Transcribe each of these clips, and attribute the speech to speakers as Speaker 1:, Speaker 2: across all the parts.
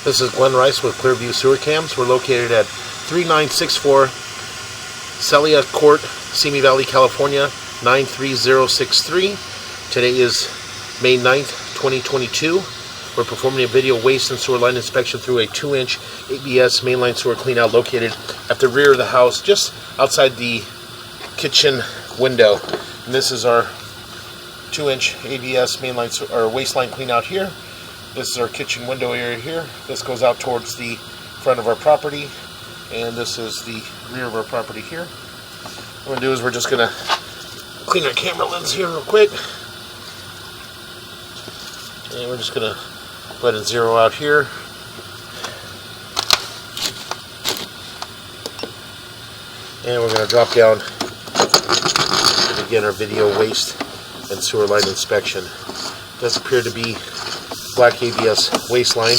Speaker 1: This is Glenn Rice with Clearview Sewer Cams. We're located at 3964 Celia Court, Simi Valley, California, 93063. Today is May 9th, 2022. We're performing a video waste and sewer line inspection through a 2-inch ABS mainline sewer cleanout located at the rear of the house, just outside the kitchen window. And this is our 2-inch ABS mainline or waste line cleanout here. This is our kitchen window area here. This goes out towards the front of our property, and this is the rear of our property here. What we're going to do is we're just going to clean our camera lens here real quick. And we're just going to go ahead and zero out here. And we're going to drop down and begin our video waste and sewer line inspection. It does appear to be black ABS waste line.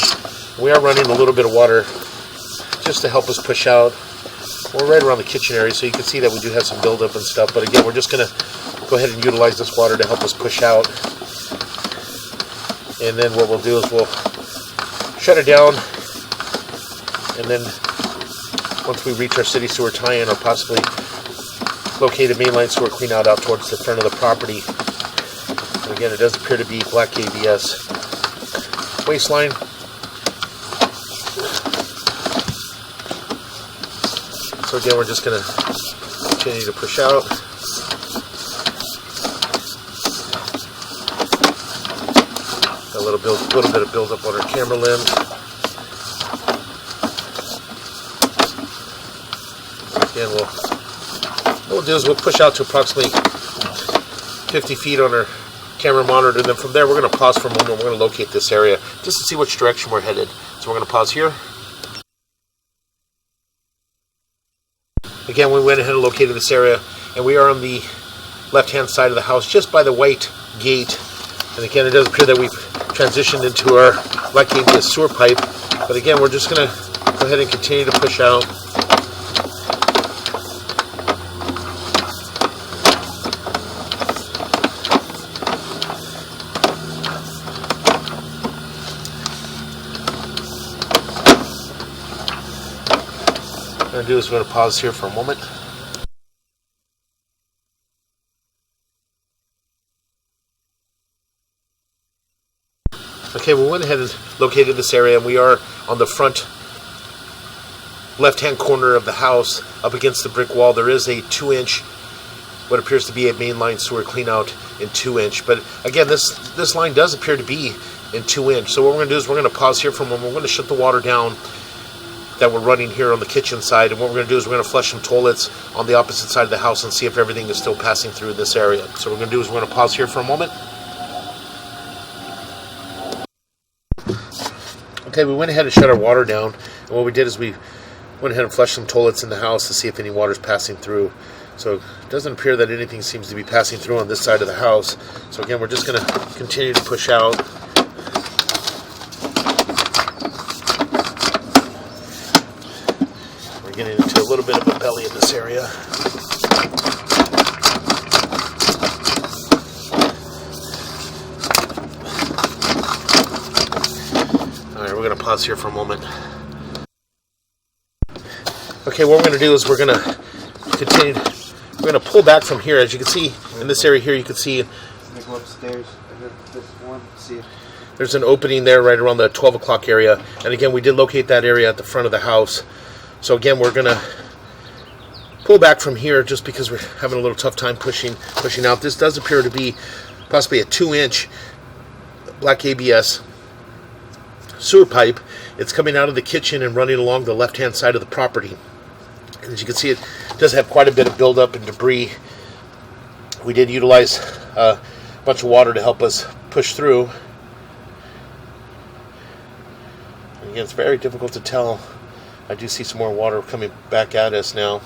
Speaker 1: We are running a little bit of water just to help us push out. We're right around the kitchen area, so you can see that we do have some buildup and stuff. But again, we're just going to go ahead and utilize this water to help us push out. And then what we'll do is we'll shut it down. And then once we reach our city sewer tie-in, or possibly locate a mainline sewer cleanout out towards the front of the property. And again, it does appear to be black ABS waste line. So again, we're just going to continue to push out. Got a little bit of buildup on our camera lens. Again, what we'll do is we'll push out to approximately 50 feet on our camera monitor, and then from there we're going to pause for a moment. We're going to locate this area just to see which direction we're headed. So we're going to pause here. Again, we went ahead and located this area, and we are on the left hand side of the house, just by the white gate. And again, it does appear that we've transitioned into our black ABS sewer pipe, but again, we're just going to go ahead and continue to push out. What we're going to do is we're going to pause here for a moment. Okay, we went ahead and located this area, and we are on the front left-hand corner of the house up against the brick wall. There is a 2-inch, what appears to be a mainline sewer cleanout in 2-inch. But again, this line does appear to be in 2-inch. So what we're going to do is we're going to pause here for a moment. We're going to shut the water down that we're running here on the kitchen side, and what we're going to do is we're going to flush some toilets on the opposite side of the house and see if everything is still passing through this area. So what we're going to do is we're going to pause here for a moment. Okay, we went ahead and shut our water down, and what we did is we went ahead and flushed some toilets in the house to see if any water is passing through. So it doesn't appear that anything seems to be passing through on this side of the house. So again, we're just going to continue to push out. Getting into a little bit of a belly in this area. Alright, we're going to pause here for a moment. Okay, what we're going to do is we're going to continue. We're going to pull back from here. As you can see in this area here, you can see
Speaker 2: go upstairs. This one. See.
Speaker 1: There's an opening there right around the 12 o'clock area. And again, we did locate that area at the front of the house. So again, we're going to pull back from here just because we're having a little tough time pushing out. This does appear to be possibly a 2-inch black ABS sewer pipe. It's coming out of the kitchen and running along the left-hand side of the property. And as you can see, it does have quite a bit of buildup and debris. We did utilize a bunch of water to help us push through. And again, it's very difficult to tell. I do see some more water coming back at us now.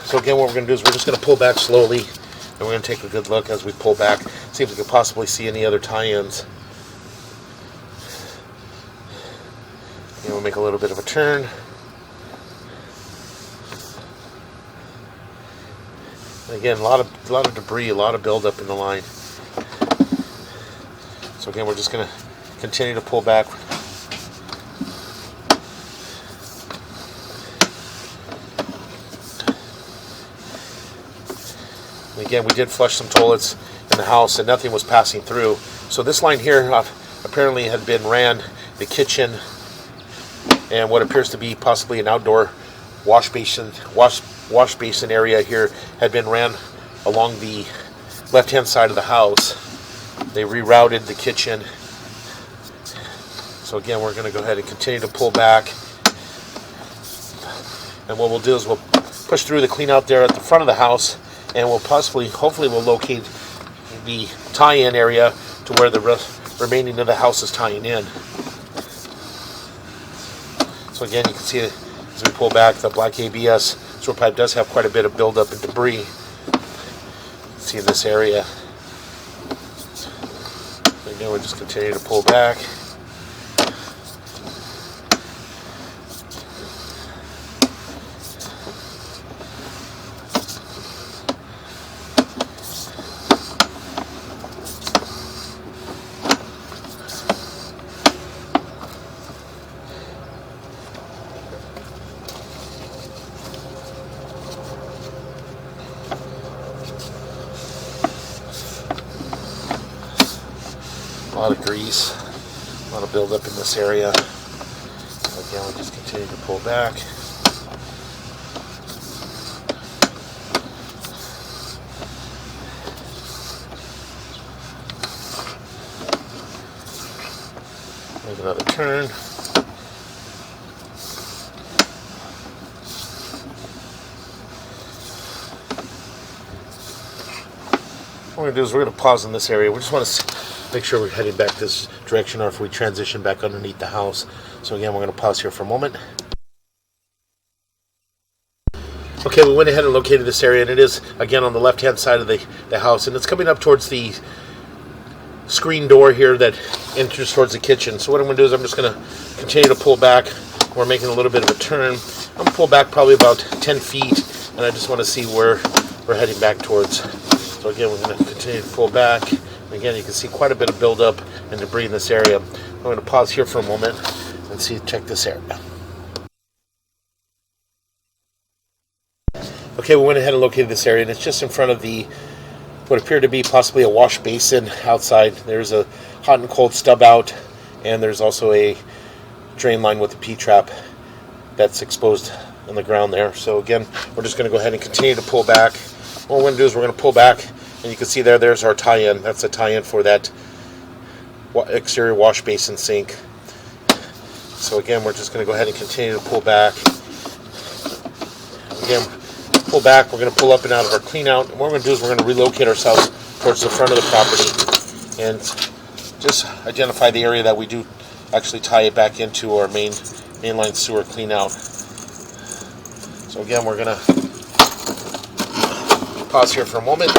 Speaker 1: So again, what we're going to do is we're just going to pull back slowly, and we're going to take a good look as we pull back, see if we can possibly see any other tie-ins. And we'll make a little bit of a turn. Again, a lot of debris, a lot of buildup in the line. So again, we're just going to continue to pull back. Again, we did flush some toilets in the house and nothing was passing through. So this line here apparently had been ran the kitchen and what appears to be possibly an outdoor wash basin area here had been ran along the left-hand side of the house. They rerouted the kitchen. So again, we're going to go ahead and continue to pull back. And what we'll do is we'll push through the clean out there at the front of the house, and we'll hopefully we'll locate the tie-in area to where the remaining of the house is tying in. So again, you can see as we pull back, the black ABS sewer pipe does have quite a bit of buildup and debris. See in this area. Again, we'll just continue to pull back. A lot of grease, a lot of buildup in this area. Again, we'll just continue to pull back. Make another turn. What we're going to do is we're going to pause in this area. We just want to make sure we're heading back this direction, or if we transition back underneath the house. So again, we're going to pause here for a moment. Okay, we went ahead and located this area, and it is again on the left hand side of the house, and it's coming up towards the screen door here that enters towards the kitchen. So what I'm going to do is I'm just going to continue to pull back. We're making a little bit of a turn. I'm going to pull back probably about 10 feet, and I just want to see where we're heading back towards. So again, we're going to continue to pull back. Again, you can see quite a bit of buildup and debris in this area. I'm going to pause here for a moment and check this area. Okay, we went ahead and located this area, and it's just in front of what appeared to be possibly a wash basin outside. There's a hot and cold stub out, and there's also a drain line with a P-trap that's exposed on the ground there. So again, we're just going to go ahead and continue to pull back. What we're going to do is we're going to pull back, and you can see there's our tie-in. That's a tie-in for that exterior wash basin sink. So again, we're just going to go ahead and continue to pull back. Again, pull back. We're going to pull up and out of our clean out. And what we're going to do is we're going to relocate ourselves towards the front of the property and just identify the area that we do actually tie it back into our mainline sewer clean out. So again, we're going to pause here for a moment.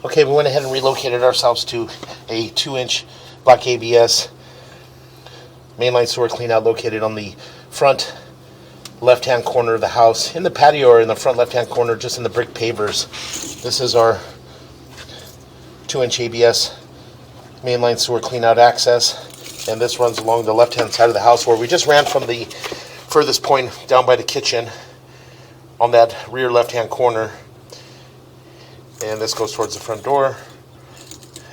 Speaker 1: Okay, we went ahead and relocated ourselves to a 2-inch black ABS mainline sewer cleanout located on the front left-hand corner of the house, in the patio or in the front left-hand corner, just in the brick pavers. This is our 2-inch ABS mainline sewer cleanout access, and this runs along the left-hand side of the house where we just ran from the furthest point down by the kitchen on that rear left-hand corner. And this goes towards the front door,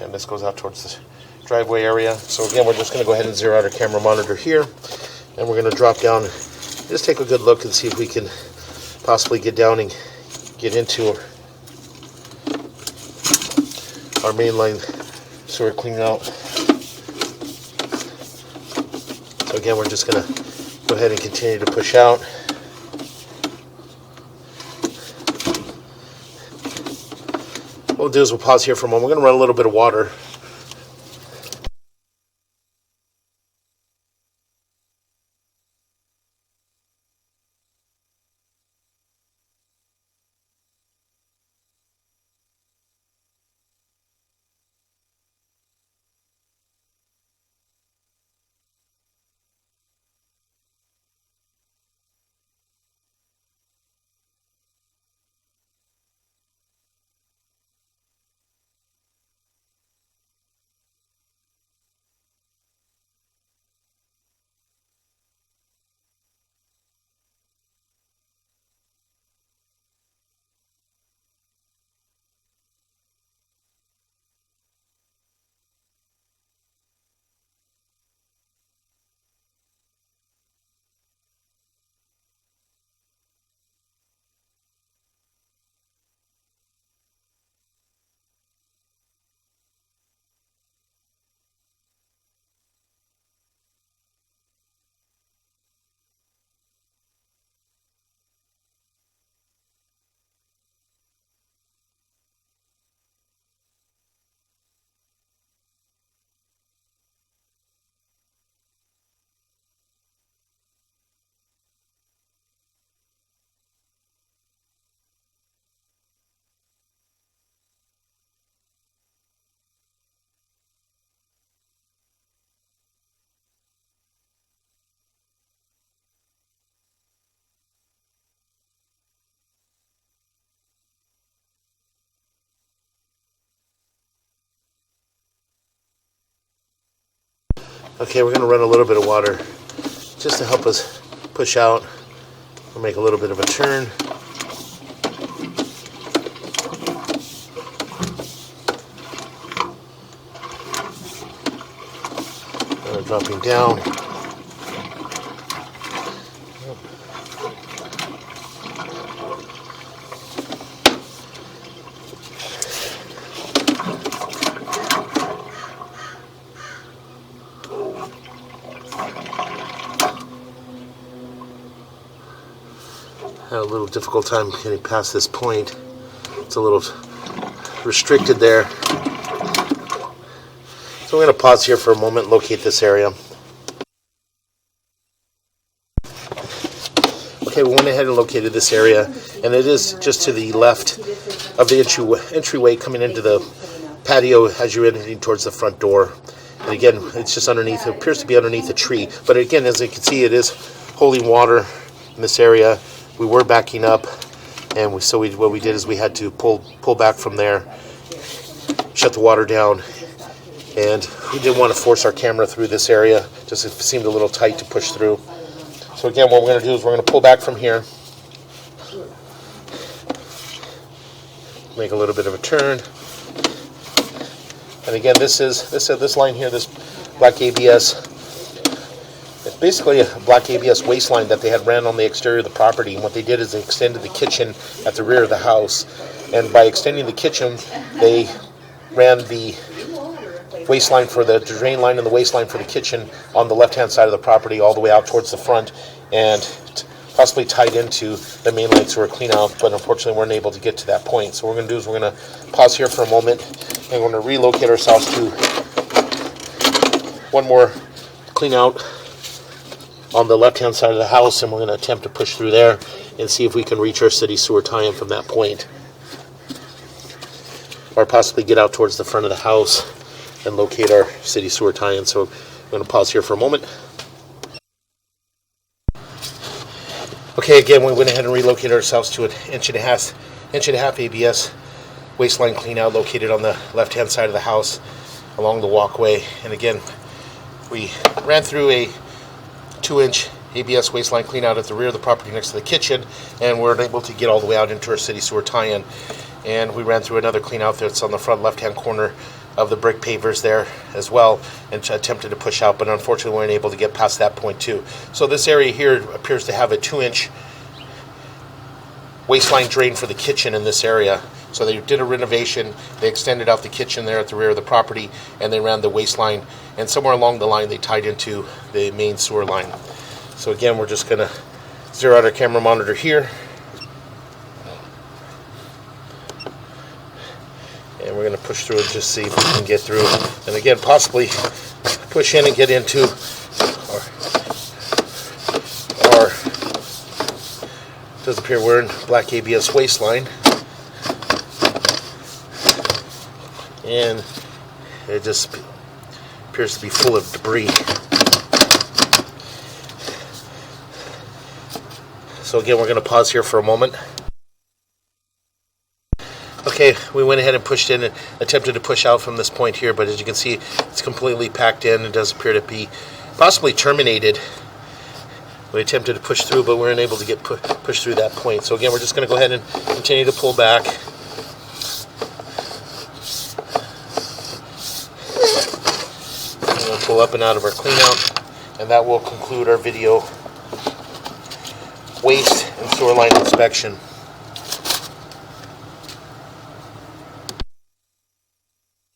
Speaker 1: and this goes out towards the driveway area. So again, we're just going to go ahead and zero out our camera monitor here, and we're going to drop down, just take a good look and see if we can possibly get down and get into our mainline sewer clean out. So again, we're just going to go ahead and continue to push out. we'll do is we'll pause here for a moment. We're going to run a little bit of water. Okay, we're going to run a little bit of water just to help us push out. We'll make a little bit of a turn. Dropping down. Had a little difficult time getting past this point. It's a little restricted there. So we're going to pause here for a moment, locate this area. Okay, we went ahead and located this area, and it is just to the left of the entryway coming into the patio as you're heading towards the front door. And again, it's just underneath, it appears to be underneath a tree. But again, as you can see, it is holding water in this area. We were backing up, and what we did is we had to pull back from there, shut the water down, and we didn't want to force our camera through this area. Just it seemed a little tight to push through. So again, what we're going to do is we're going to pull back from here, make a little bit of a turn, and again, this line here, this black ABS. It's basically a black ABS waste line that they had ran on the exterior of the property, and what they did is they extended the kitchen at the rear of the house, and by extending the kitchen, they ran the waste line for the drain line and the waste line for the kitchen on the left-hand side of the property all the way out towards the front, and possibly tied into the main line sewer clean out, but unfortunately we weren't able to get to that point. So what we're going to do is we're going to pause here for a moment, and we're going to relocate ourselves to one more clean out on the left-hand side of the house, and we're going to attempt to push through there and see if we can reach our city sewer tie-in from that point, or possibly get out towards the front of the house and locate our city sewer tie-in. So I'm going to pause here for a moment. Okay, again, we went ahead and relocated ourselves to an inch and a half ABS waste line clean out located on the left-hand side of the house along the walkway. And again, we ran through a 2-inch ABS waste line clean out at the rear of the property next to the kitchen, and we're able to get all the way out into our city sewer tie-in. And we ran through another clean out that's on the front left-hand corner of the brick pavers there as well, and attempted to push out, but unfortunately we weren't able to get past that point too. So this area here appears to have a 2-inch waste line drain for the kitchen in this area. So they did a renovation, they extended out the kitchen there at the rear of the property, and they ran the waste line, and somewhere along the line they tied into the main sewer line. So again, we're just going to zero out our camera monitor here, push through and just see if we can get through. And again, possibly push in and get into our does appear we're in black ABS waistline. And it just appears to be full of debris. So again, we're going to pause here for a moment. Okay, we went ahead and pushed in and attempted to push out from this point here, but as you can see, it's completely packed in. It does appear to be possibly terminated. We attempted to push through, but we weren't able to get pushed through that point. So again, we're just going to go ahead and continue to pull back. And we'll pull up and out of our clean out, and that will conclude our video waste and sewer line inspection.